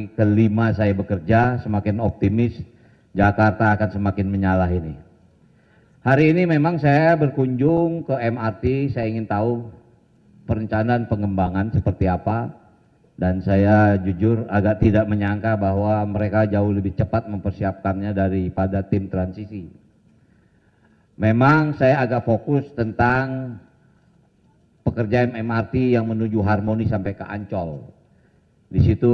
hari kelima saya bekerja, semakin optimis Jakarta akan semakin menyala ini. Hari ini memang saya berkunjung ke MRT, saya ingin tahu perencanaan pengembangan seperti apa, dan saya jujur agak tidak menyangka bahwa mereka jauh lebih cepat mempersiapkannya daripada tim transisi. Memang saya agak fokus tentang pekerjaan MRT yang menuju Harmoni sampai ke Ancol. Di situ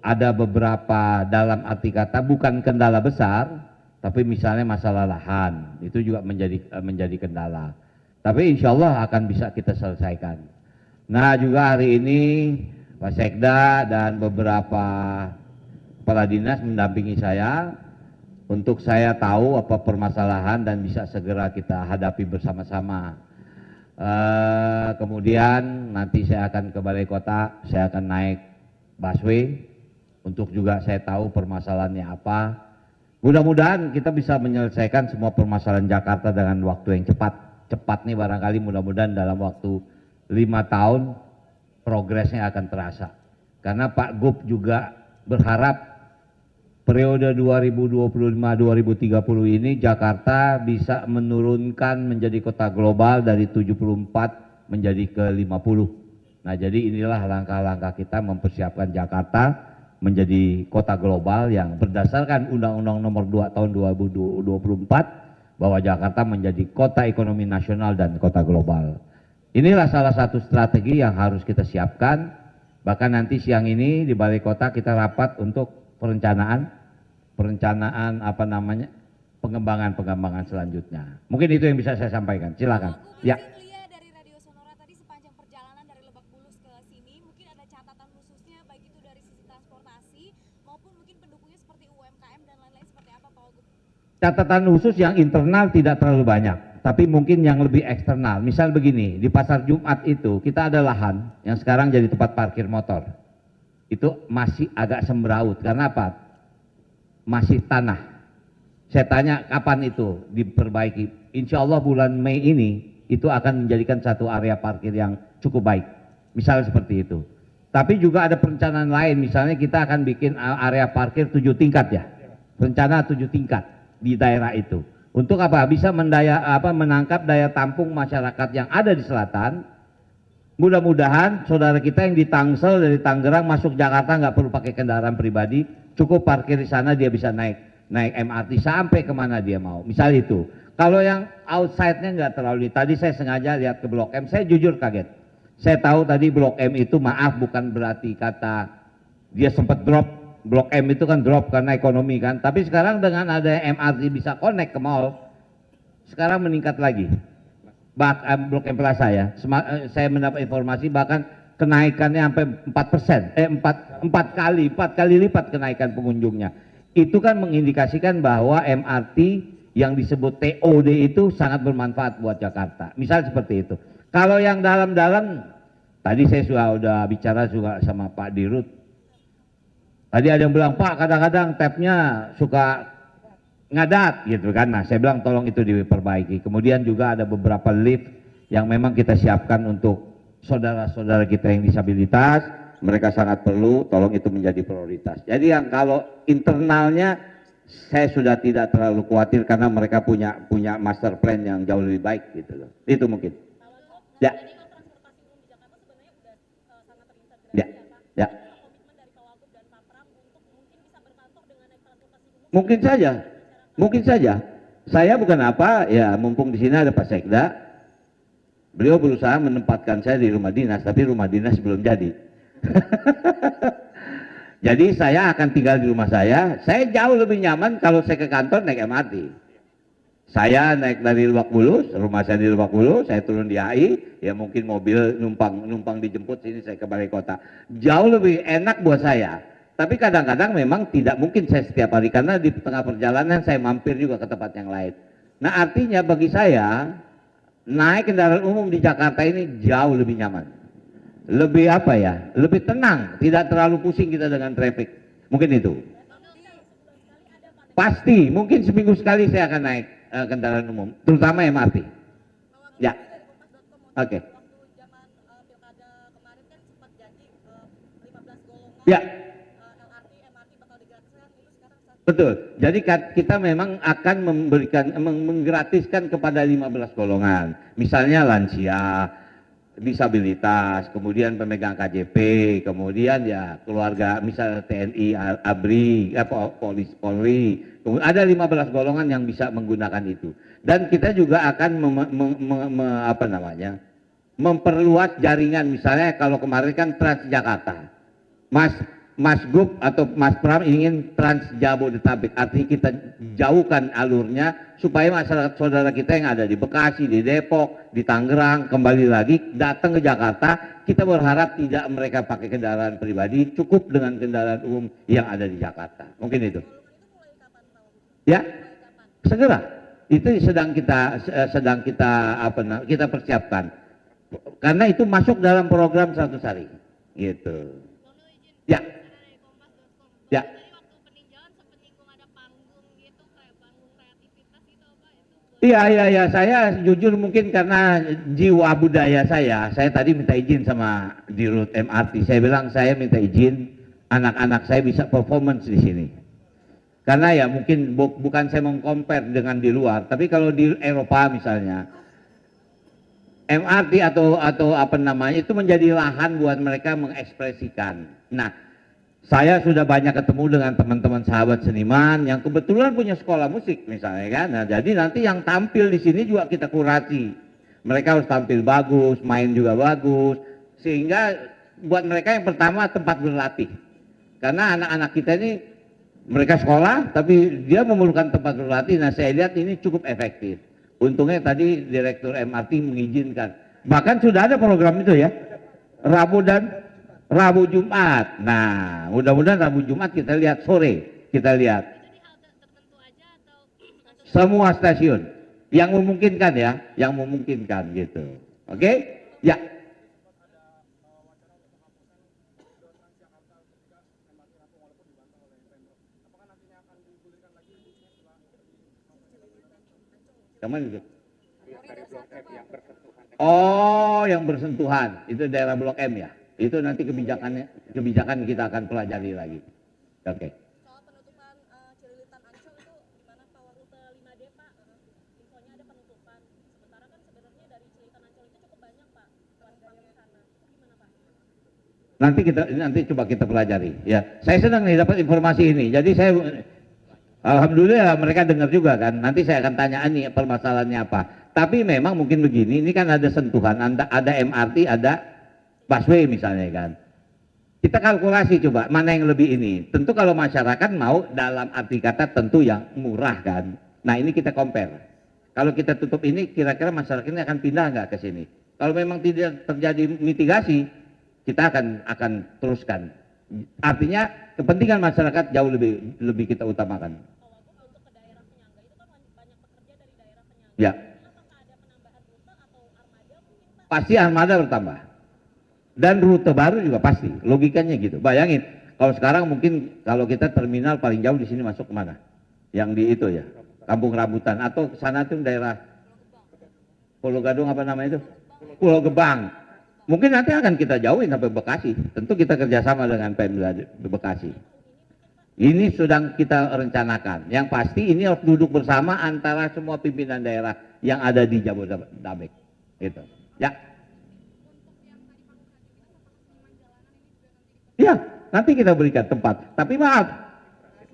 ada beberapa, dalam arti kata bukan kendala besar, tapi misalnya masalah lahan itu juga menjadi kendala. Tapi insya Allah akan bisa kita selesaikan. Nah juga hari ini Pak Sekda dan beberapa kepala dinas mendampingi saya untuk saya tahu apa permasalahan dan bisa segera kita hadapi bersama-sama. Kemudian nanti saya akan ke Balai Kota, saya akan naik busway untuk juga saya tahu permasalahannya apa. Mudah-mudahan kita bisa menyelesaikan semua permasalahan Jakarta dengan waktu yang cepat. Cepat nih barangkali, mudah-mudahan dalam waktu 5 tahun progresnya akan terasa. Karena Pak Gub juga berharap periode 2025-2030 ini Jakarta bisa menurunkan menjadi kota global dari 74 menjadi ke 50. Nah jadi inilah langkah-langkah kita mempersiapkan Jakarta menjadi kota global yang berdasarkan Undang-Undang Nomor 2 Tahun 2024 bahwa Jakarta menjadi kota ekonomi nasional dan kota global. Inilah salah satu strategi yang harus kita siapkan. Bahkan nanti siang ini di Balai Kota kita rapat untuk perencanaan pengembangan selanjutnya. Mungkin itu yang bisa saya sampaikan. Silakan. Ya. Dari Radio Sonora tadi sepanjang perjalanan dari Lebak Bulus ke sini, mungkin ada catatan khususnya baik itu dari sisi transportasi maupun mungkin pendukungnya seperti UMKM dan lain-lain, seperti apa Pak Wagub? Catatan khusus yang internal tidak terlalu banyak, tapi mungkin yang lebih eksternal. Misal begini, di Pasar Jumat itu kita ada lahan yang sekarang jadi tempat parkir motor. Itu masih agak sembraut, karena apa? Masih tanah. Saya tanya kapan itu diperbaiki. Insya Allah bulan Mei ini itu akan menjadikan satu area parkir yang cukup baik. Misal seperti itu. Tapi juga ada perencanaan lain, misalnya kita akan bikin area parkir 7 tingkat ya. Rencana 7 tingkat di daerah itu. Untuk apa? Bisa menangkap daya tampung masyarakat yang ada di selatan. Mudah-mudahan saudara kita yang di Tangsel dari Tangerang masuk Jakarta nggak perlu pakai kendaraan pribadi, cukup parkir di sana, dia bisa naik MRT sampai kemana dia mau. Misal itu. Kalau yang outside-nya nggak terlalu. Tadi saya sengaja lihat ke Blok M, saya jujur kaget. Saya tahu tadi Blok M itu, maaf bukan berarti kata dia sempat drop. Blok M itu kan drop karena ekonomi kan. Tapi sekarang dengan ada MRT bisa connect ke mall, sekarang meningkat lagi. Blok M Plaza ya, saya mendapat informasi bahkan kenaikannya sampai 4 kali lipat kenaikan pengunjungnya. Itu kan mengindikasikan bahwa MRT yang disebut TOD itu sangat bermanfaat buat Jakarta. Misal seperti itu. Kalau yang dalam-dalam, tadi saya sudah bicara juga sama Pak Dirut. Tadi ada yang bilang, Pak kadang-kadang tapnya suka ngadat gitu kan. Nah saya bilang tolong itu diperbaiki. Kemudian juga ada beberapa lift yang memang kita siapkan untuk saudara-saudara kita yang disabilitas, mereka sangat perlu, tolong itu menjadi prioritas. Jadi yang kalau internalnya saya sudah tidak terlalu khawatir karena mereka punya master plan yang jauh lebih baik gitu loh. Itu mungkin. Ya. Ya. Ya. Mungkin saja. Saya bukan apa, ya mumpung di sini ada Pak Sekda, beliau berusaha menempatkan saya di rumah dinas, tapi rumah dinas belum jadi. Jadi saya akan tinggal di rumah saya jauh lebih nyaman kalau saya ke kantor naik MRT. Saya naik dari Lebak Bulus, rumah saya di Lebak Bulus, saya turun di AI, ya mungkin mobil numpang dijemput sini saya ke Balai Kota. Jauh lebih enak buat saya. Tapi kadang-kadang memang tidak mungkin saya setiap hari karena di tengah perjalanan saya mampir juga ke tempat yang lain. Nah artinya bagi saya naik kendaraan umum di Jakarta ini jauh lebih nyaman. Lebih apa ya? Lebih tenang, tidak terlalu pusing kita dengan traffic. Mungkin itu. Pasti, mungkin seminggu sekali saya akan naik kendaraan umum, terutama MRT. Ya. Oke. Ya. Betul. Jadi kita memang akan memberikan menggratiskan kepada 15 golongan. Misalnya lansia, disabilitas, kemudian pemegang KJP, kemudian ya keluarga misalnya TNI, ABRI, Polri. Kemudian ada 15 golongan yang bisa menggunakan itu. Dan kita juga akan memperluas jaringan. Misalnya kalau kemarin kan Transjakarta. Mas Gub atau Mas Pram ingin Trans Jabodetabek, artinya kita jauhkan alurnya supaya masyarakat saudara kita yang ada di Bekasi, di Depok, di Tangerang kembali lagi datang ke Jakarta. Kita berharap tidak mereka pakai kendaraan pribadi, cukup dengan kendaraan umum yang ada di Jakarta. Mungkin itu. Ya, segera. Itu sedang kita persiapkan. Karena itu masuk dalam program 100 hari. Gitu. Ya. Ya. Iya, saya jujur mungkin karena jiwa budaya saya tadi minta izin sama di Dirut MRT. Saya bilang saya minta izin anak-anak saya bisa performance di sini. Karena ya mungkin bukan saya mengcompare dengan di luar, tapi kalau di Eropa misalnya MRT atau apa namanya itu menjadi lahan buat mereka mengekspresikan. Nah, saya sudah banyak ketemu dengan teman-teman sahabat seniman yang kebetulan punya sekolah musik misalnya kan. Nah, jadi nanti yang tampil di sini juga kita kurasi. Mereka harus tampil bagus, main juga bagus, sehingga buat mereka yang pertama tempat berlatih. Karena anak-anak kita ini mereka sekolah, tapi dia memerlukan tempat berlatih. Nah, saya lihat ini cukup efektif. Untungnya tadi Direktur MRT mengizinkan. Bahkan sudah ada program itu ya, Rabu Jumat. Nah, mudah-mudahan Rabu Jumat kita lihat sore, kita lihat semua stasiun yang memungkinkan ya, yang memungkinkan gitu. Oke? Ya. Kemana itu? Oh, yang bersentuhan itu daerah Blok M ya. Itu nanti kebijakan kita akan pelajari lagi. Oke. Soal penutupan Cililitan Ancol itu gimana Pak, rute 5D Pak? Infonya ada penutupan. Sementara kan sebenarnya dari Cililitan Ancol itu cukup banyak Pak warga yang sana. Itu gimana Pak? Nanti coba kita pelajari ya. Saya senang nih dapat informasi ini. Jadi saya alhamdulillah mereka dengar juga kan. Nanti saya akan tanya nih permasalahannya apa. Tapi memang mungkin begini, ini kan ada sentuhan, ada MRT, ada busway misalnya kan. Kita kalkulasi coba mana yang lebih ini. Tentu kalau masyarakat mau dalam arti kata tentu yang murah kan. Nah ini kita compare. Kalau kita tutup ini kira-kira masyarakat ini akan pindah nggak ke sini. Kalau memang tidak terjadi mitigasi, kita akan teruskan. Artinya kepentingan masyarakat jauh lebih kita utamakan. Untuk ke daerah penyangga itu kan banyak pekerja dari daerah penyangga. Ya. Apakah ada penambahan rute atau armada mungkin Pak? Pasti armada bertambah. Dan rute baru juga pasti. Logikanya gitu. Bayangin, kalau sekarang mungkin kalau kita terminal paling jauh di sini masuk kemana? Yang di itu ya, Kampung Rambutan atau sana tuh daerah Pulau Gadung apa namanya itu? Pulau Gebang. Mungkin nanti akan kita jauhin sampai Bekasi. Tentu kita kerjasama dengan Pemda Bekasi. Ini sedang kita rencanakan. Yang pasti ini harus duduk bersama antara semua pimpinan daerah yang ada di Jabodetabek. Gitu. Ya. Ya, nanti kita berikan tempat. Tapi maaf,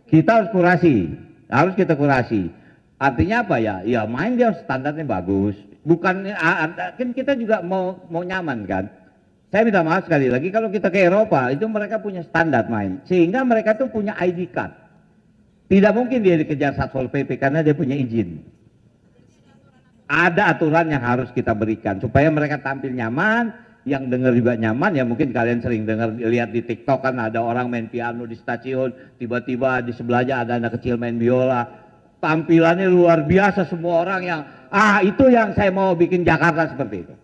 kita harus kurasi. Harus kita kurasi. Artinya apa ya? Ya main dia standarnya bagus. Bukan kan kita juga mau nyaman kan. Saya minta maaf sekali lagi kalau kita ke Eropa itu mereka punya standar main sehingga mereka tuh punya ID card. Tidak mungkin dia dikejar Satpol PP karena dia punya izin. Ada aturan yang harus kita berikan supaya mereka tampil nyaman, yang dengar juga nyaman. Ya mungkin kalian sering dengar lihat di TikTok kan ada orang main piano di stasiun, tiba-tiba di sebelahnya ada anak kecil main biola. Tampilannya luar biasa, semua orang yang itu yang saya mau bikin Jakarta seperti itu.